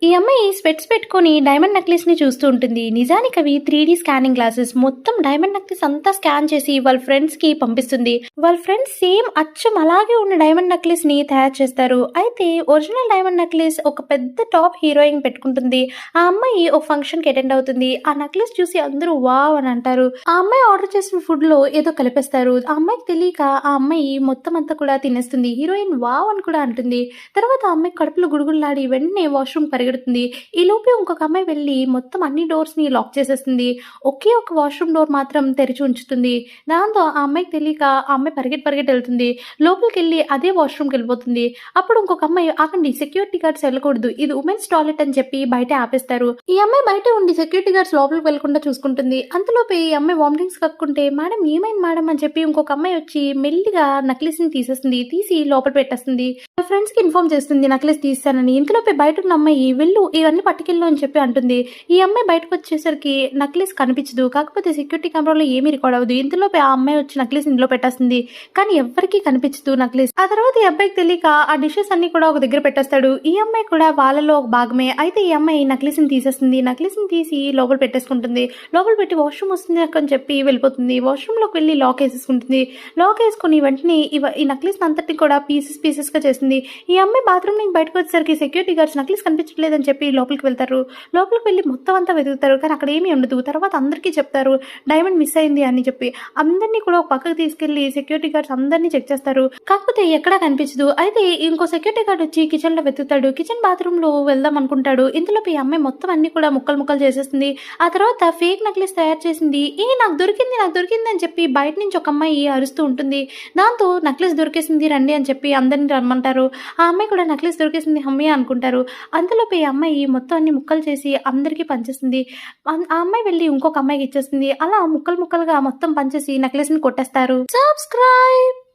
ఈ అమ్మాయి స్పెట్స్ పెట్టుకొని డైమండ్ నెక్లెస్ ని చూస్తూ ఉంటుంది. నిజానికి అవి 3D స్కానింగ్ గ్లాసెస్. మొత్తం డైమండ్ నెక్లెస్ అంతా స్కాన్ చేసి వాళ్ళ ఫ్రెండ్స్ కి పంపిస్తుంది. వాళ్ళ ఫ్రెండ్స్ సేమ్ అచ్చం అలాగే ఉన్న డైమండ్ నెక్లెస్ ని తయారు చేస్తారు. అయితే ఒరిజినల్ డైమండ్ నెక్లెస్ ఒక పెద్ద టాప్ హీరోయిన్ పెట్టుకుంటుంది. ఆ అమ్మాయి ఒక ఫంక్షన్ కి అటెండ్ అవుతుంది. ఆ నెక్లెస్ చూసి అందరూ వావ్ అని అంటారు. ఆ అమ్మాయి ఆర్డర్ చేసిన ఫుడ్ లో ఏదో కలిపేస్తారు. ఆ అమ్మాయికి తెలియక ఆ అమ్మాయి మొత్తం అంతా కూడా తినేస్తుంది. హీరోయిన్ వావ్ అని కూడా అంటుంది. తర్వాత ఆ అమ్మాయి కడుపులో గుడుగులాడి వెంటనే వాష్రూమ్ పరిగెడుతుంది. ఈ లోపే ఇంకొక అమ్మాయి వెళ్ళి మొత్తం అన్ని డోర్స్ ని లాక్ చేసేస్తుంది. ఒకే ఒక వాష్రూమ్ డోర్ మాత్రం తెరిచి ఉంచుతుంది. దాంతో ఆ అమ్మాయికి తెలియక ఆ అమ్మాయి పరిగెట్టి వెళ్తుంది. లోపలికి వెళ్ళి అదే వాష్రూమ్కి వెళ్ళిపోతుంది. అప్పుడు ఇంకొక అమ్మాయి ఆగండి, సెక్యూరిటీ గార్డ్స్ వెళ్ళకూడదు, ఇది ఉమెన్స్ టాయిలెట్ అని చెప్పి బయట ఆపేస్తారు. ఈ అమ్మాయి బయట ఉండి సెక్యూరిటీ గార్డ్స్ లోపలికి వెళ్లకుండా చూసుకుంటుంది. అంతలోపే ఈ అమ్మాయి వామిటింగ్స్ కక్కుంటే మేడం ఏమైంది మేడం అని చెప్పి ఇంకొక అమ్మాయి వచ్చి మెల్లిగా నెక్లెస్ ని తీసేస్తుంది. తీసి లోపల పెట్టేస్తుంది. ఫ్రెండ్స్ కి ఇన్ఫార్మ్ చేస్తుంది నెక్లెస్ తీస్తానని. ఇంతలోపే బయట ఉన్న అమ్మాయి వెళ్ళు ఇవన్నీ పట్టుకెళ్ళు అని చెప్పి అంటుంది. ఈ అమ్మాయి బయటకు వచ్చేసరికి నెక్లెస్ కనిపించదు. కాకపోతే సెక్యూరిటీ కెమెరాలో ఏమీ రికార్డ్ అవ్వదు. ఇంతలోపే ఆ అమ్మాయి వచ్చి నెక్లెస్ ఇందులో పెట్టేస్తుంది. కానీ ఎవరికి కనిపించదు నెక్లెస్. ఆ తర్వాత ఈ అబ్బాయికి తెలియక ఆ డిషెస్ అన్ని కూడా ఒక దగ్గర పెట్టేస్తాడు. ఈ అమ్మాయి కూడా వాళ్ళలో ఒక భాగమే. అయితే ఈ అమ్మాయి నెక్లెస్ ని తీసేస్తుంది. నెక్లెస్ ని తీసి లోపల పెట్టేసుకుంటుంది. లోపల పెట్టి వాష్రూమ్ వస్తుంది అని చెప్పి వెళ్ళిపోతుంది. వాష్రూమ్ లోకి వెళ్ళి లాక్ వేసేసుకుంటుంది. లాక్ వేసుకుని వెంటనే ఈ నెక్లెస్ అంతటిని కూడా పీసెస్ గా చేస్తుంది. ఈ అమ్మాయి బాత్రూమ్ నుంచి బయటకు వచ్చేసరికి సెక్యూరిటీ గార్డ్స్ నెక్లెస్ కనిపించట్లేదని చెప్పి లోపలికి వెళ్తారు. లోపలికి వెళ్ళి మొత్తం అంతా వెతుకుతారు. కానీ అక్కడ ఏమీ ఉండదు. తర్వాత అందరికీ చెప్తారు డైమండ్ మిస్ అయింది అని చెప్పి. అందరినీ కూడా ఒక పక్కకు తీసుకెళ్లి సెక్యూరిటీ గార్డ్స్ అందరినీ చెక్ చేస్తారు. కాకపోతే ఎక్కడా కనిపించదు. అయితే ఇంకో సెక్యూరిటీ గార్డ్ వచ్చి కిచెన్ లో వెతుకుతాడు. కిచెన్ బాత్రూమ్ లో వెళ్దాం అనుకుంటాడు. ఇంతలో ఈ అమ్మాయి మొత్తం అన్ని కూడా ముక్కలు చేసేస్తుంది. ఆ తర్వాత ఫేక్ నెక్లెస్ తయారు చేసింది. నాకు దొరికింది అని చెప్పి బయట నుంచి ఒక అమ్మాయి అరుస్తూ ఉంటుంది. దాంతో నెక్లెస్ దొరికేసింది రండి అని చెప్పి అందరిని రమ్మంటారు. ఆ అమ్మాయి కూడా నెక్లెస్ దొరికేసింది అమ్మాయి అనుకుంటారు. అంతలోపే ఈ అమ్మాయి మొత్తం అన్ని ముక్కలు చేసి అందరికీ పంచేస్తుంది. ఆ అమ్మాయి వెళ్ళి ఇంకొక అమ్మాయికి ఇచ్చేస్తుంది. అలా ముక్కలుగా మొత్తం పంచేసి నెక్లెస్ ని కొట్టేస్తారు. సబ్స్క్రైబ్.